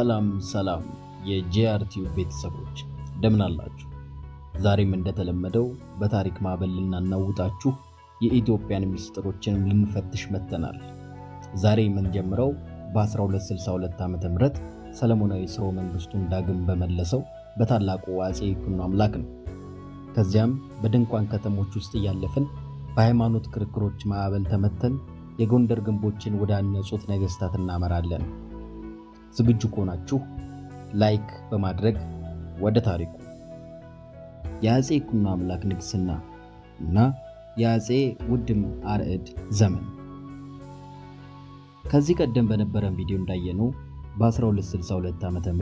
ሰላም የጂአርቲው ቤተሰቦች እንደምን አላችሁ? ዛሬም እንደተለመደው በታሪክ ማዕበል ልናናውጣችሁ የኢትዮጵያን ሚስጥሮችን ልንፈትሽ መጥተናል። ዛሬ የምንጀምረው በ1262 ዓ.ም ሰለሞናዊ ሥርወ መንግስቱን ዳግም በመለሰው በታላቁ አፄ ይኩኖ አምላክ ነው። ከዚያም በድንኳን ከተሞች ውስጥ እያለፍን በሃይማኖት ክርክሮች ማዕበል ተመተን የጎንደር ግንቦችን ወደ አነጹት ነገሥታት እናመራለን። ዝግጁ ከሆናችሁ ላይክ በማድረግ ወደ ታሪኩ። የአፄ ይኩኖ አምላክ ንግስና እና የአፄ ውድም አርዕድ ዘመን። ከዚህ ቀደም በነበረን ቪዲዮ እንዳየነው በ1262 ዓ.ም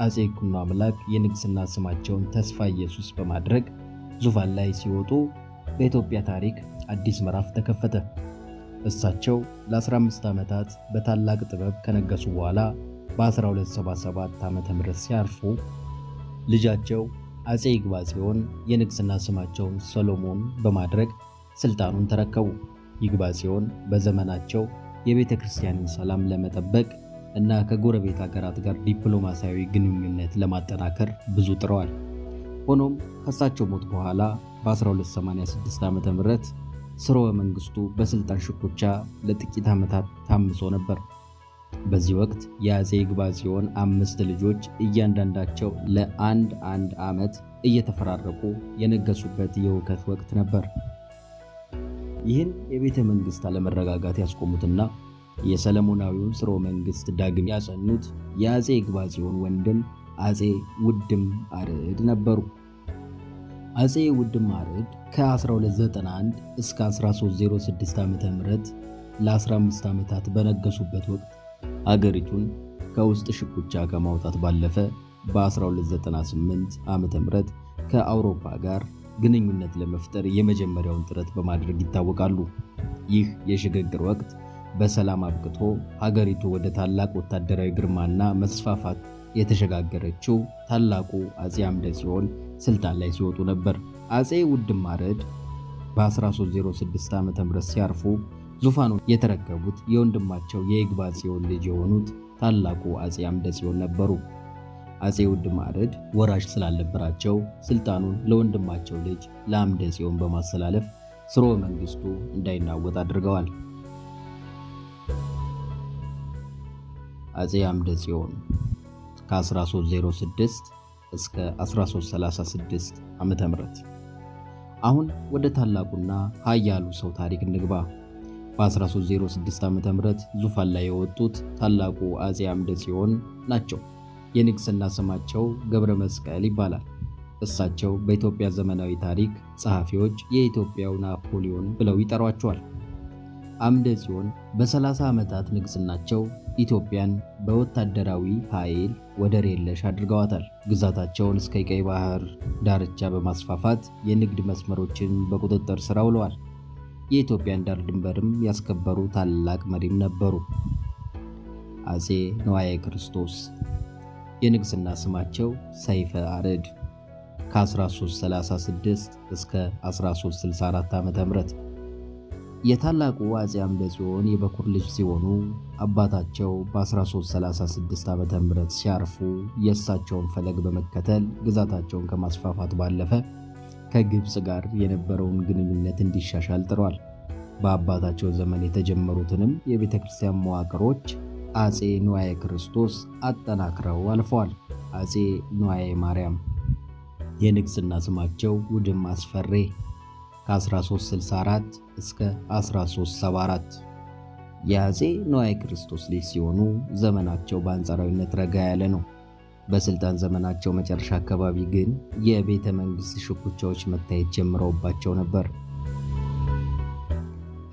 አፄ ይኩኖ አምላክ የንግስና ስማቸውን ተስፋ ኢየሱስ በማድረግ ዙፋን ላይ ሲወጡ በኢትዮጵያ ታሪክ አዲስ ምዕራፍ ተከፈተ። እሳቸው ለ15 ዓመታት በታላቅ ጥበብ ከነገሱ በኋላ በ1277 ዓ.ም ሲያርፉ ልጃቸው አፄ ይግባጽዮን የንግስና ስማቸውን ሰሎሞን በማድረግ ስልጣኑን ተረከቡ። ይግባጽዮን በዘመናቸው የቤተ ክርስቲያንን ሰላም ለመጠበቅ እና ከጎረቤት ሀገራት ጋር ዲፕሎማሲያዊ ግንኙነት ለማጠናከር ብዙ ጥረዋል። ሆኖም ከእሳቸው ሞት በኋላ በ1286 ዓ.ም ሥርወ መንግስቱ በስልጣን ሽኩቻ ለጥቂት ዓመታት ታምሶ ነበር። በዚህ ወቅት የአፄ ይግባጽዮን 5 ልጆች እያንዳንዳቸው ለአንድ ዓመት እየተፈራረቁ የነገሱበት የውከት ወቅት ነበር። ይህን የቤተ መንግስት አለመረጋጋት ያስቆሙትና የሰለሞናዊውን ሥርወ መንግስት ዳግም ያጸኑት የአፄ ይግባጽዮን ወንድም አፄ ውድም አርዕድ ነበሩ። አፄ ውድም አርዕድ ከ1291 እስከ 1306 ዓ.ም ለ15 ዓመታት በነገሱበት ወቅት አገሪቱን ከውስጥ ሽኩቻ ከማውጣት ባለፈ በ1298 ዓ.ም ከአውሮፓ ጋር ግንኙነት ለመፍጠር የመጀመሪያውን ጥረት በማድረግ ይታወቃሉ። ይህ የሽግግር ወቅት በሰላም አብቅቶ አገሪቱ ወደ ታላቅ ወታደራዊ ግርማና መስፋፋት የተሸጋገረችው ታላቁ አፄ አምደ ጽዮን ስልጣን ላይ ሲወጡ ነበር። አፄ ውድም አርዕድ በ1306 ዓ.ም ሲያርፉ ዙፋኑን የተረከቡት የወንድማቸው የይግባጽዮን ልጅ የሆኑት ታላቁ አፄ አምደ ጽዮን ነበሩ። አፄ ውድም አርዕድ ወራሽ ስላልነበራቸው ስልጣኑን ለወንድማቸው ልጅ ለአምደ ጽዮን በማስተላለፍ ሥርወ መንግስቱ እንዳይናወጥ አድርገዋል። አፄ አምደ ጽዮን ከ1306 እስከ 1336 ዓ.ም። አሁን ወደ ታላቁና ኃያሉ ሰው ታሪክ እንግባ። በ1306 ዓ.ም ዙፋን ላይ የወጡት ታላቁ አፄ አምደ ጽዮን ናቸው። የንግስና ስማቸው ገብረ መስቀል ይባላል። እሳቸው በኢትዮጵያ ዘመናዊ ታሪክ ጸሐፊዎች የኢትዮጵያው ናፖሊዮን ብለው ይጠሯቸዋል። አምደ ጽዮን በ30 ዓመታት ንግስናቸው ኢትዮጵያን በወታደራዊ ኃይል ወደር የለሽ አድርገዋታል። ግዛታቸውን እስከ ቀይ ባህር ዳርቻ በማስፋፋት የንግድ መስመሮችን በቁጥጥር ስር አውለዋል። የኢትዮጵያን ዳር ድንበርም ያስከበሩ ታላቅ መሪም ነበሩ። አፄ ንዋየ ክርስቶስ የንግስና ስማቸው ሰይፈ አርዕድ ከ1336 እስከ 1364 ዓ.ም። የታላቁ አፄ አምደ ጽዮን የበኩር ልጅ ሲሆኑ አባታቸው በ1336 ዓ.ም ሲያርፉ የእሳቸውን ፈለግ በመከተል ግዛታቸውን ከማስፋፋት ባለፈ ከግብፅ ጋር የነበረውን ግንኙነት እንዲሻሻል ጥሯል። በአባታቸው ዘመን የተጀመሩትንም የቤተ ክርስቲያን መዋቅሮች አፄ ንዋየ ክርስቶስ አጠናክረው አልፈዋል። አፄ ንዋየ ማርያም የንግስና ስማቸው ውድም አስፈሬ ከ1364 እስከ 1374 የአፄ ንዋየ ክርስቶስ ልጅ ሲሆኑ ዘመናቸው በአንጻራዊነት ረጋ ያለ ነው። በስልጣን ዘመናቸው መጨረሻ አካባቢ ግን የቤተ መንግስት ሽኩቻዎች መታየት ጀምረውባቸው ነበር።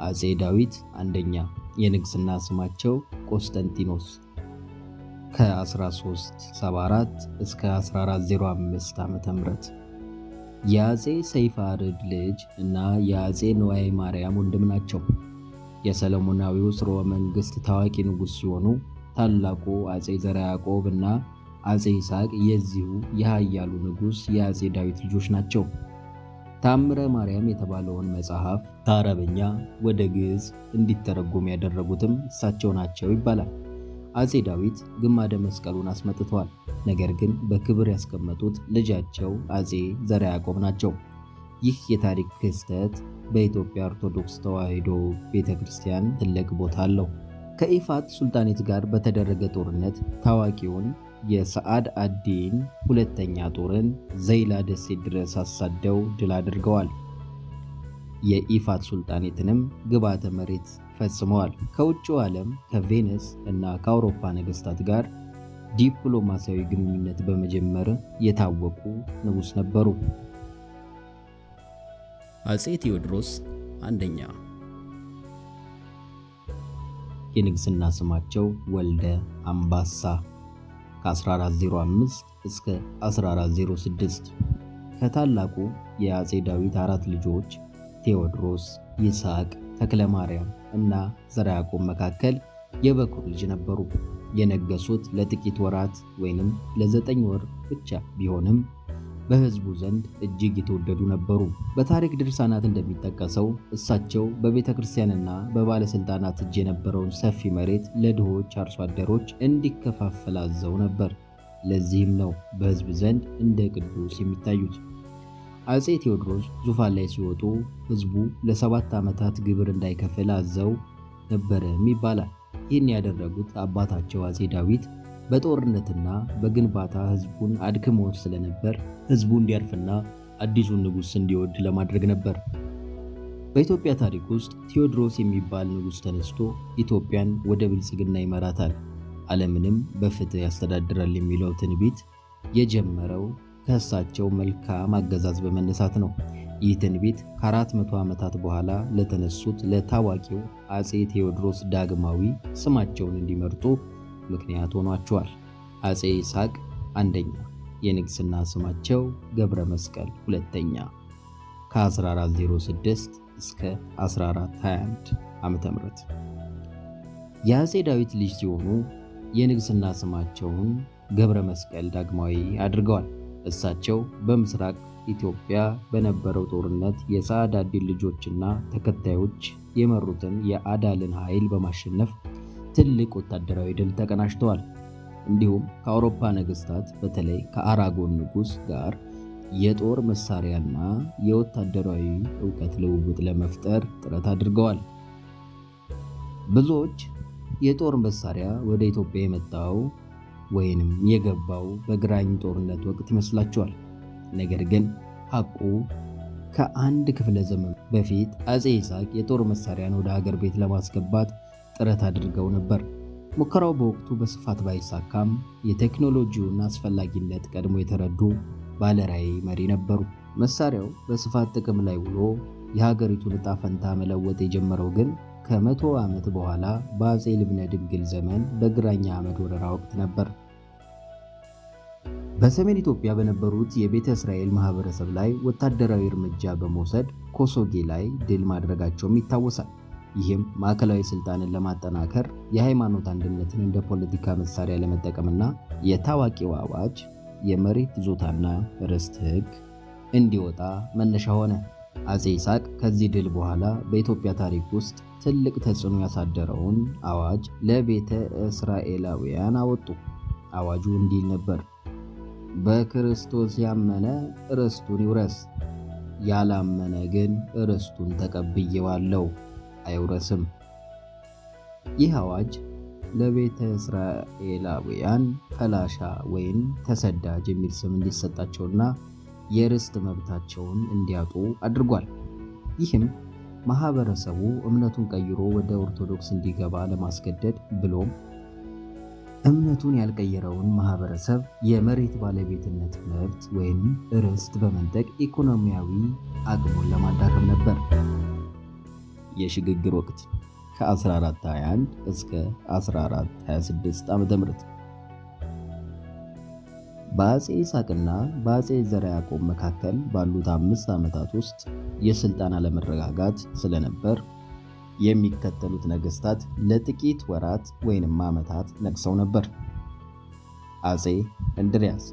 አፄ ዳዊት አንደኛ የንግስና ስማቸው ቆስጠንጢኖስ ከ1374 እስከ 1405 ዓ.ም። የአፄ ሰይፈ አርዕድ ልጅ እና የአፄ ንዋየ ማርያም ወንድም ናቸው። የሰለሞናዊው ሥርወ መንግስት ታዋቂ ንጉሥ ሲሆኑ ታላቁ አፄ ዘርዓ ያዕቆብ እና አፄ ይስሐቅ የዚሁ የኃያሉ ንጉሥ የአፄ ዳዊት ልጆች ናቸው። ታምረ ማርያም የተባለውን መጽሐፍ ከአረብኛ ወደ ግዕዝ እንዲተረጎም ያደረጉትም እሳቸው ናቸው ይባላል። አጼ ዳዊት ግማደ መስቀሉን አስመጥተዋል። ነገር ግን በክብር ያስቀመጡት ልጃቸው አጼ ዘርዓ ያዕቆብ ናቸው። ይህ የታሪክ ክስተት በኢትዮጵያ ኦርቶዶክስ ተዋሕዶ ቤተ ክርስቲያን ትልቅ ቦታ አለው። ከኢፋት ሱልጣኔት ጋር በተደረገ ጦርነት ታዋቂውን የሰዓድ አዲን ሁለተኛ ጦርን ዘይላ ደሴት ድረስ አሳደው ድል አድርገዋል። የኢፋት ሱልጣኔትንም ግብዓተ መሬት ፈጽመዋል። ከውጭው ዓለም ከቬነስ እና ከአውሮፓ ነገሥታት ጋር ዲፕሎማሲያዊ ግንኙነት በመጀመር የታወቁ ንጉሥ ነበሩ። አጼ ቴዎድሮስ አንደኛ። የንግሥና ስማቸው ወልደ አምባሳ ከ1405 እስከ 1406። ከታላቁ የአጼ ዳዊት 4 ልጆች ቴዎድሮስ፣ ይስሐቅ፣ ተክለ ማርያም እና ዘርዓ ያዕቆብ መካከል የበኩር ልጅ ነበሩ። የነገሱት ለጥቂት ወራት ወይንም ለ9 ወር ብቻ ቢሆንም በሕዝቡ ዘንድ እጅግ የተወደዱ ነበሩ። በታሪክ ድርሳናት እንደሚጠቀሰው እሳቸው በቤተ ክርስቲያንና በባለሥልጣናት እጅ የነበረውን ሰፊ መሬት ለድሆች አርሶ አደሮች እንዲከፋፈል አዘው ነበር። ለዚህም ነው በሕዝብ ዘንድ እንደ ቅዱስ የሚታዩት። አጼ ቴዎድሮስ ዙፋን ላይ ሲወጡ ሕዝቡ ለ7 ዓመታት ግብር እንዳይከፍል አዘው ነበርም ይባላል። ይህን ያደረጉት አባታቸው አጼ ዳዊት በጦርነትና በግንባታ ሕዝቡን አድክሞት ስለነበር ሕዝቡ እንዲያርፍና አዲሱን ንጉሥ እንዲወድ ለማድረግ ነበር። በኢትዮጵያ ታሪክ ውስጥ ቴዎድሮስ የሚባል ንጉሥ ተነስቶ ኢትዮጵያን ወደ ብልጽግና ይመራታል፣ ዓለምንም በፍትህ ያስተዳድራል የሚለው ትንቢት የጀመረው ከእሳቸው መልካም አገዛዝ በመነሳት ነው። ይህ ትንቢት ከ400 ዓመታት በኋላ ለተነሱት ለታዋቂው አጼ ቴዎድሮስ ዳግማዊ ስማቸውን እንዲመርጡ ምክንያት ሆኗቸዋል። አጼ ይስሐቅ አንደኛ፣ የንግሥና ስማቸው ገብረ መስቀል ሁለተኛ፣ ከ1406 እስከ 1421 ዓ.ም። የአጼ ዳዊት ልጅ ሲሆኑ የንግሥና ስማቸውን ገብረ መስቀል ዳግማዊ አድርገዋል። እሳቸው በምስራቅ ኢትዮጵያ በነበረው ጦርነት የሰዓዳዲን ልጆችና ተከታዮች የመሩትን የአዳልን ኃይል በማሸነፍ ትልቅ ወታደራዊ ድል ተቀናጅተዋል። እንዲሁም ከአውሮፓ ነገሥታት በተለይ ከአራጎን ንጉሥ ጋር የጦር መሳሪያና የወታደራዊ ዕውቀት ልውውጥ ለመፍጠር ጥረት አድርገዋል። ብዙዎች የጦር መሳሪያ ወደ ኢትዮጵያ የመጣው ወይንም የገባው በግራኝ ጦርነት ወቅት ይመስላቸዋል። ነገር ግን ሐቁ ከአንድ ክፍለ ዘመን በፊት አጼ ይስሐቅ የጦር መሳሪያን ወደ ሀገር ቤት ለማስገባት ጥረት አድርገው ነበር። ሙከራው በወቅቱ በስፋት ባይሳካም የቴክኖሎጂውን አስፈላጊነት ቀድሞ የተረዱ ባለራዕይ መሪ ነበሩ። መሳሪያው በስፋት ጥቅም ላይ ውሎ የሀገሪቱን ዕጣ ፈንታ መለወጥ የጀመረው ግን ከ100 ዓመት በኋላ በአጼ ልብነ ድንግል ዘመን በግራኝ አህመድ ወረራ ወቅት ነበር። በሰሜን ኢትዮጵያ በነበሩት የቤተ እስራኤል ማህበረሰብ ላይ ወታደራዊ እርምጃ በመውሰድ ኮሶጌ ላይ ድል ማድረጋቸውም ይታወሳል። ይህም ማዕከላዊ ስልጣንን ለማጠናከር የሃይማኖት አንድነትን እንደ ፖለቲካ መሳሪያ ለመጠቀምና የታዋቂው አዋጅ የመሬት ይዞታና ርስት ሕግ እንዲወጣ መነሻ ሆነ። አጼ ይስሐቅ ከዚህ ድል በኋላ በኢትዮጵያ ታሪክ ውስጥ ትልቅ ተጽዕኖ ያሳደረውን አዋጅ ለቤተ እስራኤላውያን አወጡ። አዋጁ እንዲል ነበር: በክርስቶስ ያመነ ርስቱን ይውረስ፣ ያላመነ ግን ርስቱን ተቀብዬዋለሁ አይውረስም። ይህ አዋጅ ለቤተ እስራኤላውያን ፈላሻ ወይም ተሰዳጅ የሚል ስም እንዲሰጣቸውና የርስት መብታቸውን እንዲያጡ አድርጓል። ይህም ማህበረሰቡ እምነቱን ቀይሮ ወደ ኦርቶዶክስ እንዲገባ ለማስገደድ ብሎም እምነቱን ያልቀየረውን ማህበረሰብ የመሬት ባለቤትነት መብት ወይም ርስት በመንጠቅ ኢኮኖሚያዊ አቅሙን ለማዳከም ነበር። የሽግግር ወቅት ከ1421 እስከ 1426 ዓ.ም። በአጼ ይስሐቅና በአጼ ዘርዓ ያዕቆብ መካከል ባሉት 5 ዓመታት ውስጥ የሥልጣን አለመረጋጋት ስለነበር የሚከተሉት ነገሥታት ለጥቂት ወራት ወይንም ዓመታት ነግሰው ነበር። አጼ እንድርያስ።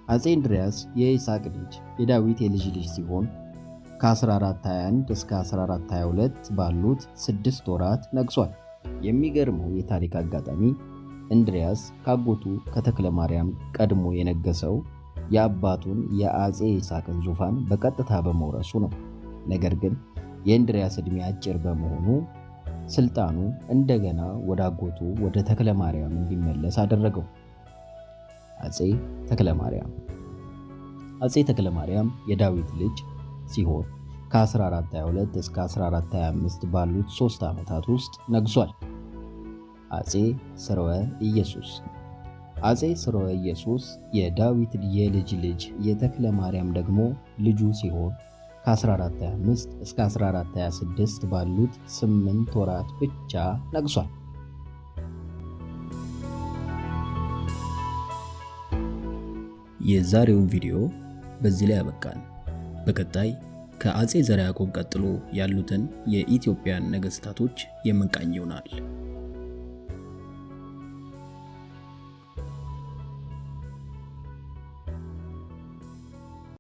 አጼ እንድርያስ የይስሐቅ ልጅ የዳዊት የልጅ ልጅ ሲሆን ከ1421 እስከ 1422 ባሉት 6 ወራት ነግሷል። የሚገርመው የታሪክ አጋጣሚ እንድሪያስ ካጎቱ ከተክለ ማርያም ቀድሞ የነገሰው የአባቱን የአጼ ይስሐቅን ዙፋን በቀጥታ በመውረሱ ነው። ነገር ግን የእንድሪያስ ዕድሜ አጭር በመሆኑ ስልጣኑ እንደገና ወደ አጎቱ ወደ ተክለ ማርያም እንዲመለስ አደረገው። አጼ ተክለ ማርያም አጼ ተክለ ማርያም የዳዊት ልጅ ሲሆን ከ1422 እስከ 1425 ባሉት 3 ዓመታት ውስጥ ነግሷል። አጼ ስርወ ኢየሱስ አጼ ስርወ ኢየሱስ የዳዊት የልጅ ልጅ የተክለ ማርያም ደግሞ ልጁ ሲሆን ከ1425 እስከ 1426 ባሉት 8 ወራት ብቻ ነግሷል። የዛሬውን ቪዲዮ በዚህ ላይ ያበቃል። በቀጣይ ከአጼ ዘርዓ ያዕቆብ ቀጥሎ ያሉትን የኢትዮጵያን ነገሥታቶች የምንቃኝ ይሆናል።